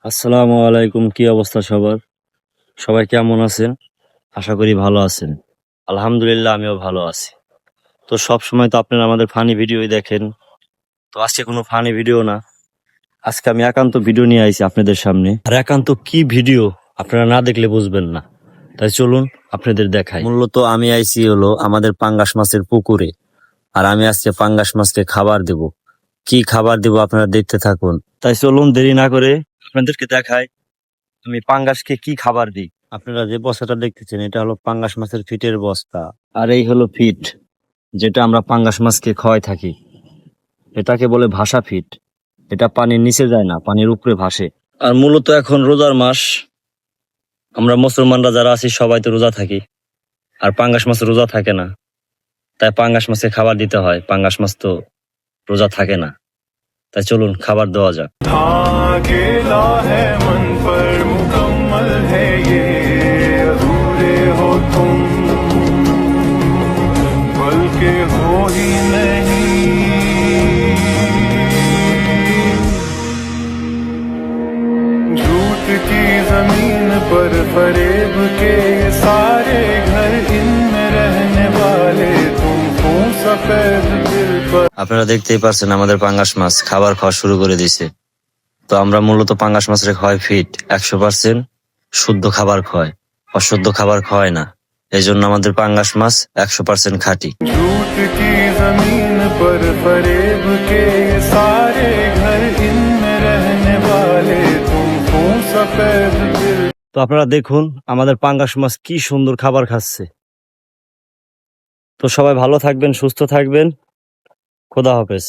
আসসালামু আলাইকুম। কি অবস্থা সবার? সবাই কেমন আছেন? আশা করি ভালো আছেন। আলহামদুলিল্লাহ আমিও ভালো আছি। তো সব সময় তো আপনারা আমাদের ফানি ভিডিওই দেখেন। তো আজকে কোনো ফানি ভিডিও না। আজকে আমি একান্ত ভিডিও নিয়ে আইছি আপনাদের সামনে। আর একান্ত কি ভিডিও আপনারা না দেখলে বুঝবেন না। তাই চলুন আপনাদের দেখাই। মূলত আমি আইছি হলো আমাদের পাঙ্গাস মাছের পুকুরে। আর আমি আজকে পাঙ্গাস মাছকে খাবার দেব। কি খাবার দেব আপনারা দেখতে থাকুন। তাই চলুন দেরি না করে আপনাদেরকে দেখাই আমি পাঙ্গাসকে কি খাবার দিই। আপনারা যে বস্তাটা দেখতেছেন এটা হলো পাঙ্গাস মাছের ফিটের বস্তা। আর এই হলো ফিট, যেটা আমরা পাঙ্গাস মাছকে খাওয়াই থাকি। এটাকে বলে ভাসা ফিট। এটা পানির নিচে যায় না, পানির উপরে ভাসে। আর মূলত এখন রোজার মাস, আমরা মুসলমানরা যারা আছি সবাই তো রোজা থাকি। আর পাঙ্গাস মাছ রোজা থাকে না, তাই পাঙ্গাস মাছকে খাবার দিতে হয়। পাঙ্গাস মাছ তো রোজা থাকে না, তাই চলুন খাবার দেওয়া যাক। की जमीन पर फरेब के ये सारे घर इनमें रहने वाले तुमको सफेद दिल पर। আপনারা দেখতেই পারছেন আমাদের পাঙ্গাস মাছ খাবার খাওয়া শুরু করে দিয়েছে। তো আমরা মূলত পাঙ্গাস মাছের খাওয়াই ফিট 100% শুদ্ধ খাবার খাওয়াই, অশুদ্ধ খাবার খাওয়াই না। এই জন্য আমাদের পাঙ্গাস মাছ 100% খাঁটি। झूठ की जमीन पर फरेब के ये सारे घर इनमें रहने वाले तुमको सफेद दिल। তো আপনারা দেখুন আমাদের পাঙ্গাস মাছ কি সুন্দর খাবার খাচ্ছে। তো সবাই ভালো থাকবেন, সুস্থ থাকবেন। খোদা হাফেজ।